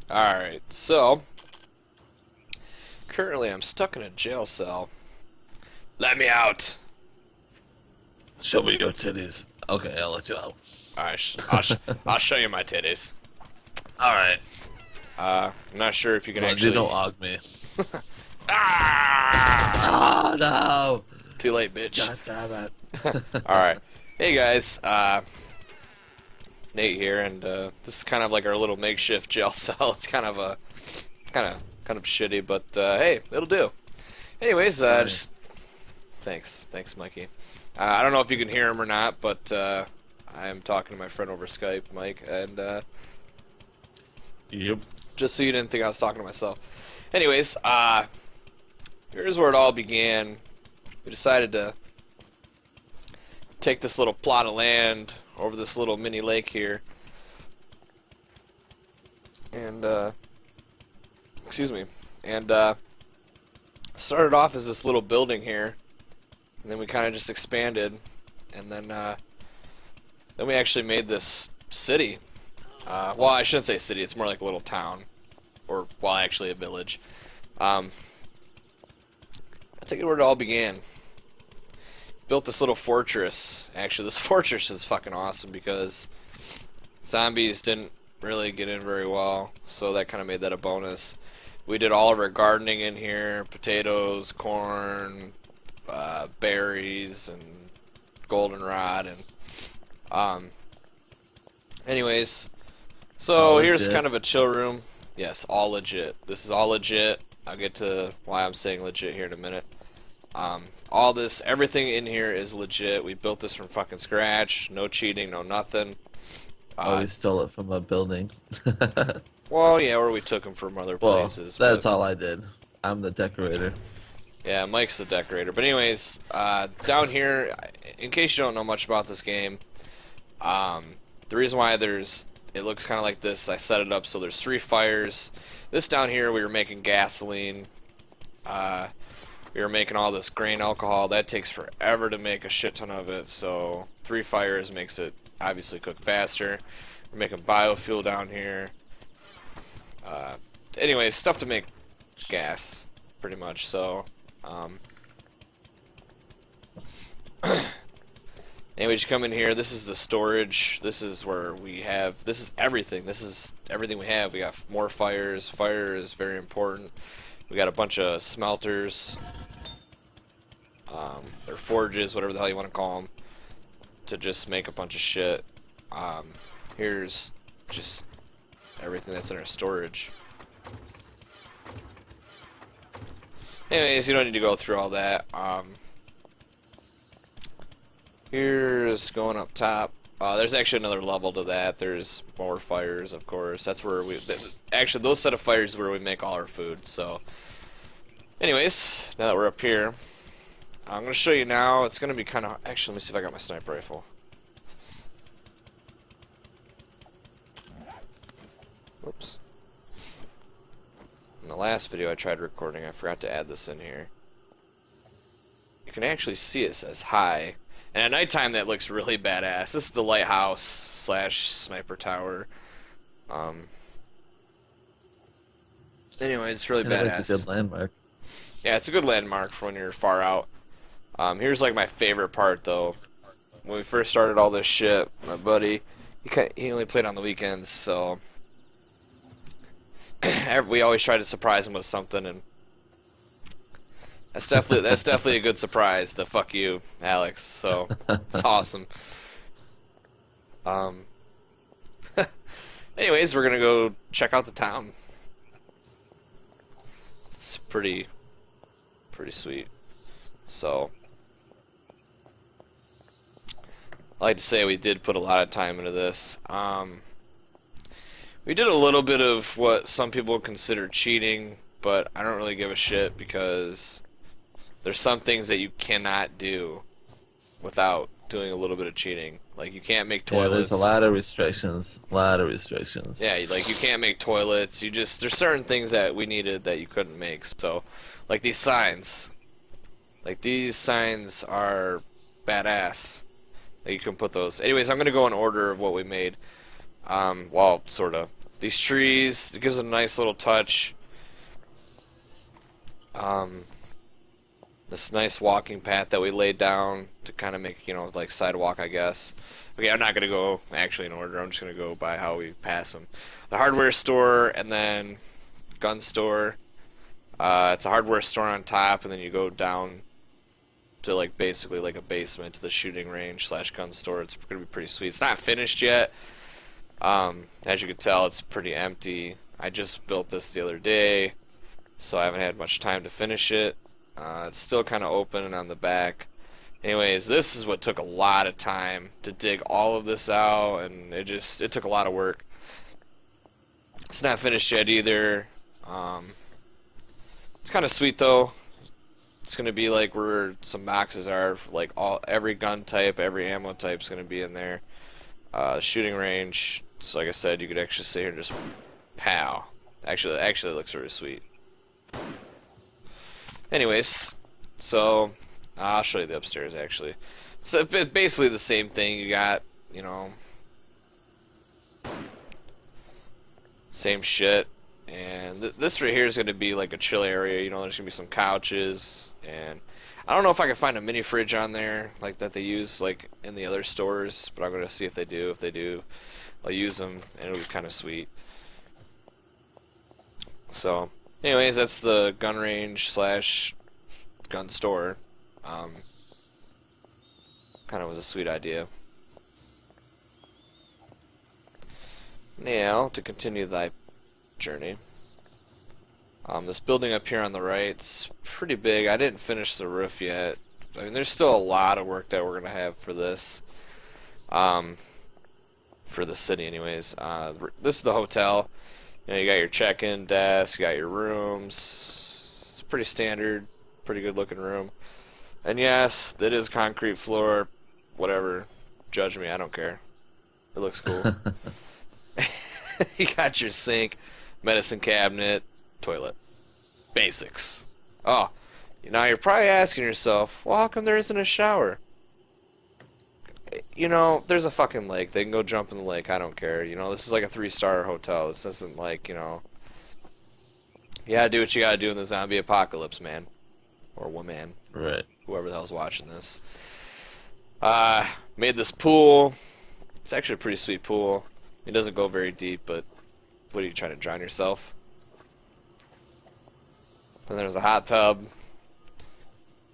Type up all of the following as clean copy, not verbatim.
Alright, so currently I'm stuck in a jail cell. Let me out! Show me your titties. Okay, I'll let you out. Alright, I'll show you my titties. Alright. I'm not sure if you can As long as you actually. don't og me. Ah! Oh, no! Too late, bitch. God damn it. Alright. Hey guys, Nate here, and this is kind of like our little makeshift jail cell. It's kind of kind of shitty, but hey, it'll do. Anyways, Fine. just thanks, Mikey. I don't know if you can hear him or not, but I am talking to my friend over Skype, Mike, and Yep. just so you didn't think I was talking to myself. Anyways, here's where it all began. We decided to take this little plot of land over this little mini lake here, and excuse me, and started off as this little building here, and then we kind of just expanded, and then we actually made this city. Well, I shouldn't say city; it's more like a little town, or well, actually a village. I'll take it where it all began. Built this little fortress. Actually, this fortress is fucking awesome because zombies didn't really get in very well, so that kind of made that a bonus. We did all of our gardening in here: potatoes, corn, berries, and goldenrod, and anyways, so All here's legit. kind of a chill room. Yes, all legit. This is all legit. I'll get to why I'm saying legit here in a minute. All this, everything in here is legit. We built this from fucking scratch. No cheating, no nothing. Oh, we stole it from a building. Well, yeah, or we took them from other Well, places. that's but, all I did. I'm the decorator. yeah, Mike's the decorator. But anyways, down here, in case you don't know much about this game, the reason why it looks kind of like this, I set it up so there's 3 fires. This down here, we were making gasoline. We were making all this grain alcohol. That takes forever to make a shit ton of it, so 3 fires makes it obviously cook faster. We're making biofuel down here. Anyway, stuff to make gas, pretty much. So, anyway, just come in here. This is the storage. This is where we have. This is everything. This is everything we have. We got more fires. Fire is very important. We got a bunch of smelters, or forges, whatever the hell you want to call them, to just make a bunch of shit. Here's just everything that's in our storage. Anyways, you don't need to go through all that. Here's going up top. There's actually another level to that. There's more fires, of course. That's where actually, those set of fires is where we make all our food. So, anyways, now that we're up here, I'm going to show you now. It's going to be kind of... Actually, let me see if I got my sniper rifle. Whoops. In the last video I tried recording, I forgot to add this in here. You can actually see it says hi. And at nighttime that looks really badass. This is the lighthouse slash sniper tower. Anyway, it's really Yeah, badass. that's a good landmark. Yeah, it's a good landmark for when you're far out. Here's like my favorite part though. When we first started all this shit, my buddy, he only played on the weekends, so we always try to surprise him with something, and that's definitely a good surprise. The fuck you, Alex. So it's awesome. Anyways, we're gonna go check out the town. It's pretty sweet. So, I like to say we did put a lot of time into this. We did a little bit of what some people consider cheating, but I don't really give a shit because there's some things that you cannot do without doing a little bit of cheating. Like you can't make Yeah, toilets. there's a lot of restrictions. A lot of restrictions. Yeah, like you can't make toilets. There's certain things that we needed that you couldn't make. So, like these signs. Like these signs are badass. Like you can put those. Anyways, I'm gonna go in order of what we made. Well, sort of. These trees, it gives it a nice little touch. This nice walking path that we laid down to kind of make, like sidewalk, I guess. Okay, I'm not going to go actually in order. I'm just going to go by how we pass them. The hardware store and then gun store. It's a hardware store on top, and then you go down to like basically like a basement to the shooting range / gun store. It's going to be pretty sweet. It's not finished yet. As you can tell, it's pretty empty. I just built this the other day, so I haven't had much time to finish it. It's still kind of open and on the back. Anyways, this is what took a lot of time to dig all of this out, and it took a lot of work. It's not finished yet either. It's kind of sweet though. It's gonna be like where some boxes are, like every gun type, every ammo type is gonna be in there. Shooting range. So like I said, you could actually sit here and just pow. Actually, it looks really sweet. Anyways, so I'll show you the upstairs actually. So it's basically the same thing. You got, same shit. And this right here is going to be like a chill area. There's going to be some couches, and I don't know if I can find a mini fridge on there like that they use like in the other stores, but I'm going to see if they do. If they do, I'll use them, and it'll be kind of sweet. So, anyways, that's the gun range / gun store. Kind of was a sweet idea. Now, to continue thy journey. This building up here on the right's pretty big. I didn't finish the roof yet. I mean, there's still a lot of work that we're gonna have for this. For the city, anyways. This is the hotel. You got your check-in desk, you got your rooms. It's pretty standard, pretty good looking room. And yes, it is concrete floor. Whatever, judge me, I don't care. It looks cool. You got your sink, medicine cabinet, toilet. Basics. Oh, now you're probably asking yourself, well, how come there isn't a shower? There's a fucking lake. They can go jump in the lake. I don't care. This is like a 3-star hotel. This isn't like, you gotta do what you gotta do in the zombie apocalypse, man. Or woman. Right. Whoever the hell's watching this. Made this pool. It's actually a pretty sweet pool. It doesn't go very deep, but what are you trying to drown yourself? Then there's a hot tub.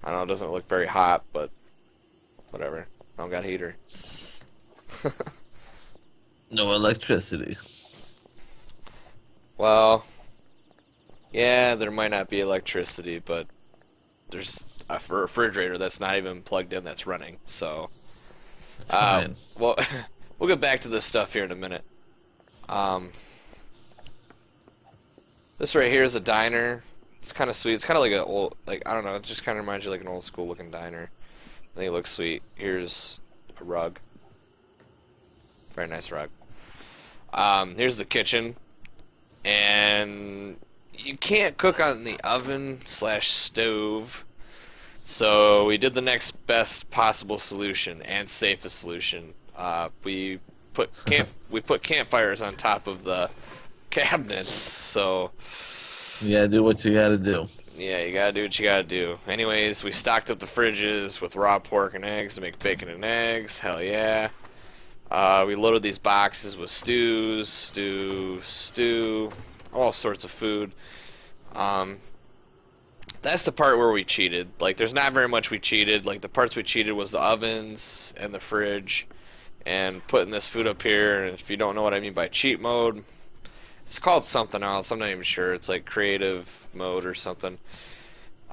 I don't know, it doesn't look very hot, but whatever. I don't got a heater. No electricity. Well, yeah, there might not be electricity, but there's a refrigerator that's not even plugged in that's running, so... It's fine. Well, we'll get back to this stuff here in a minute. This right here is a diner. It's kind of sweet. It's kind of like an old, I don't know, it just kind of reminds you like an old school looking diner. I think it looks sweet. Here's a rug. Very nice rug. Here's the kitchen. And you can't cook on the oven / stove. So we did the next best possible solution and safest solution. We put campfires on top of the cabinets. So You gotta do what you gotta do. yeah, you gotta do what you gotta do. Anyways, we stocked up the fridges with raw pork and eggs to make bacon and eggs. Hell yeah. We loaded these boxes with stew, all sorts of food. That's the part where we cheated. Like, there's not very much we cheated. Like, the parts we cheated was the ovens and the fridge and putting this food up here. And if you don't know what I mean by cheat mode, it's called something else. I'm not even sure. It's like creative mode or something.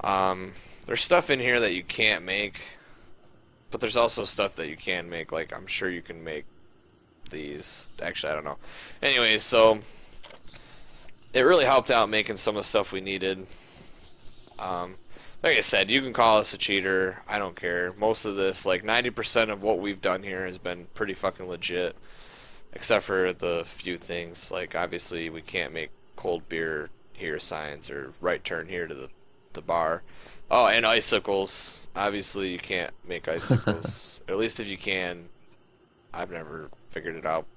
There's stuff in here that you can't make, but there's also stuff that you can make. Like, I'm sure you can make these. Actually, I don't know. Anyways, so it really helped out making some of the stuff we needed. Like I said, you can call us a cheater. I don't care. Most of this, like 90% of what we've done here has been pretty fucking legit. Except for the few things. Like, obviously, we can't make cold beer here signs or right turn here to the bar. Oh, and icicles. Obviously, you can't make icicles. Or at least if you can, I've never figured it out.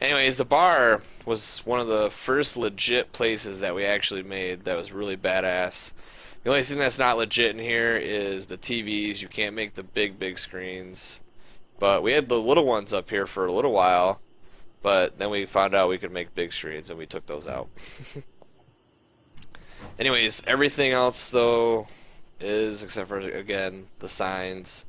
Anyways, the bar was one of the first legit places that we actually made that was really badass. The only thing that's not legit in here is the TVs. You can't make the big screens. But we had the little ones up here for a little while, but then we found out we could make big screens and we took those out. Anyways, everything else though is, except for again, the signs.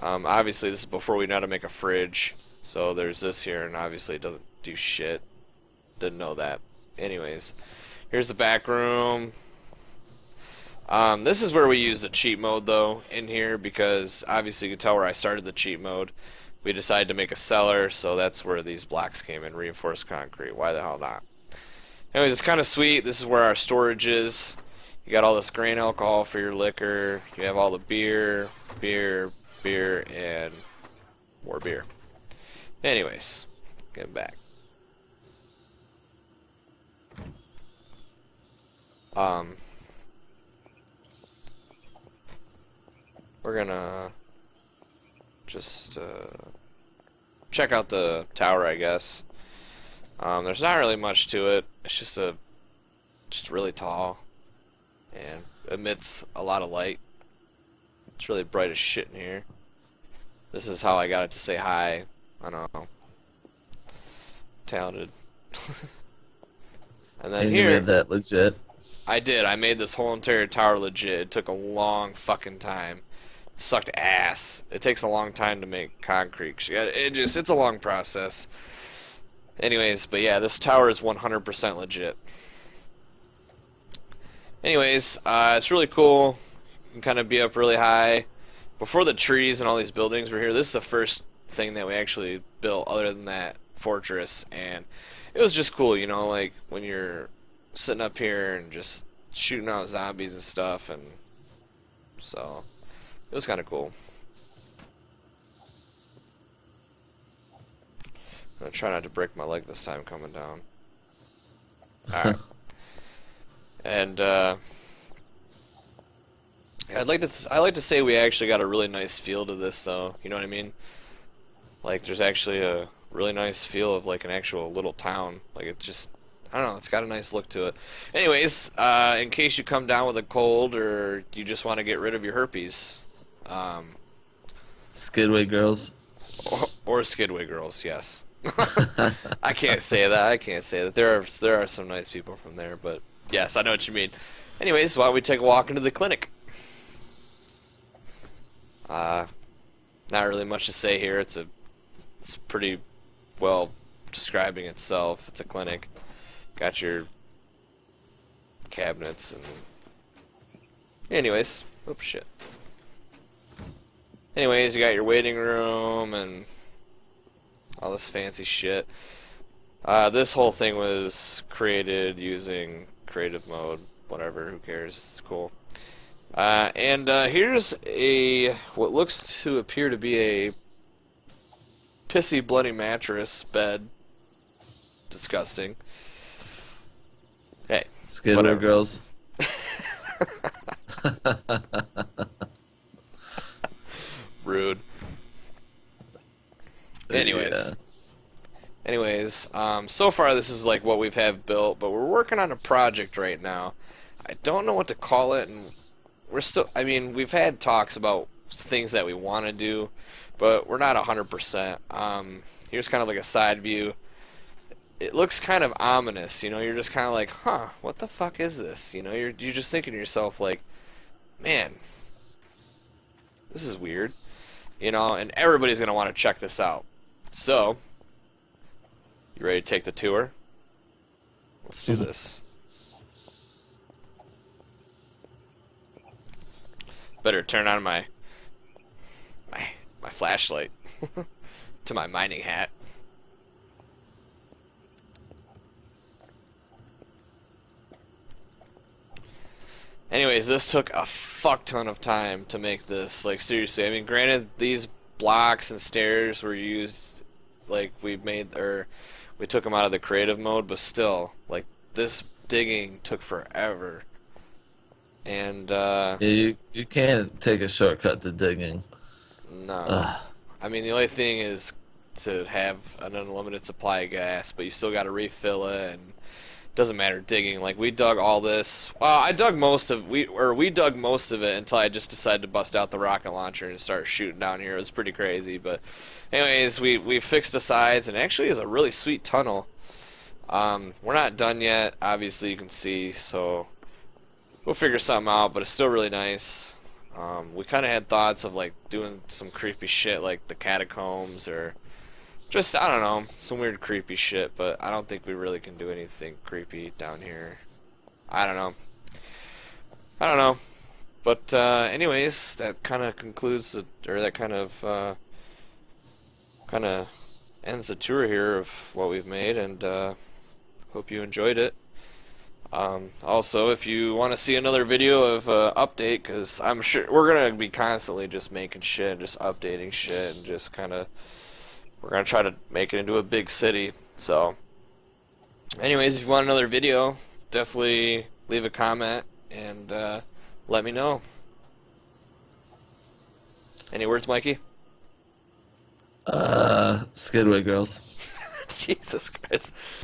Obviously this is before we knew how to make a fridge, so there's this here, and obviously it doesn't do shit. Didn't know that. Anyways, here's the back room. This is where we use the cheat mode though in here, because obviously you can tell where I started the cheat mode. We decided to make a cellar, so that's where these blocks came in, reinforced concrete. Why the hell not? Anyways, it's kind of sweet. This is where our storage is. You got all this grain alcohol for your liquor. You have all the beer, and more beer. Anyways, get back. We're gonna just check out the tower, I guess. There's not really much to it. It's just really tall and emits a lot of light. It's really bright as shit in here. This is how I got it to say hi. I don't know. Talented. And then And here, you made that legit. I did. I made this whole entire tower legit. It took a long fucking time. Sucked ass. It takes a long time to make concrete. It's a long process. Anyways, but yeah, this tower is 100% legit. Anyways, it's really cool. You can kind of be up really high. Before the trees and all these buildings were here, this is the first thing that we actually built other than that fortress, and it was just cool, you know, like when you're sitting up here and just shooting out zombies and stuff, and so it was kind of cool. I'm gonna try not to break my leg this time coming down. Alright. And I'd like to say we actually got a really nice feel to this though, you know what I mean? Like there's actually a really nice feel of like an actual little town. Like it just, I don't know, it's got a nice look to it. Anyways, in case you come down with a cold or you just want to get rid of your herpes, Skidway girls. or Skidway girls, yes. I can't say that. I can't say that. There are some nice people from there, but yes, I know what you mean. Anyways, why don't we take a walk into the clinic? Not really much to say here. It's pretty well describing itself. It's a clinic. Got your cabinets and. Anyways, oops, shit. Anyways, you got your waiting room and all this fancy shit. This whole thing was created using creative mode. Whatever, who cares? It's cool. And here's what looks to appear to be a pissy bloody mattress bed. Disgusting. Hey, Skidway whatever. girls. Rude. Anyways. Yeah. Anyways, so far this is like what we've have built, but we're working on a project right now. I don't know what to call it, and we're still, I mean, we've had talks about things that we want to do, but we're not 100%. Here's kind of like a side view. It looks kind of ominous, you know, you're just kind of like, huh, what the fuck is this? You know, you're just thinking to yourself like, man, this is weird, you know, and everybody's going to want to check this out. So, you ready to take the tour? Let's do this. Better turn on my flashlight to my mining hat. Anyways, this took a fuck ton of time to make this. Like seriously, I mean, granted, these blocks and stairs were used, like we took them out of the creative mode, but still, like this digging took forever. And Yeah, you can't take a shortcut to digging. no, I mean the only thing is to have an unlimited supply of gas, but you still got to refill it, and it doesn't matter digging. Like we dug all this. Well, I dug most of we dug most of it until I just decided to bust out the rocket launcher and start shooting down here. It was pretty crazy, but anyways, we fixed the sides, and actually is a really sweet tunnel. We're not done yet, obviously you can see, so we'll figure something out, but it's still really nice. We kind of had thoughts of like doing some creepy shit like the catacombs or just, I don't know, some weird creepy shit, but I don't think we really can do anything creepy down here. I don't know. I don't know. But anyways, that kind of concludes that kind of ends the tour here of what we've made, and hope you enjoyed it. Also, if you want to see another video of update, because I'm sure we're gonna be constantly just making shit and just updating shit and just kind of, we're gonna try to make it into a big city. So anyways, if you want another video, definitely leave a comment and let me know. Any words, Mikey? Skidway girls. Jesus Christ.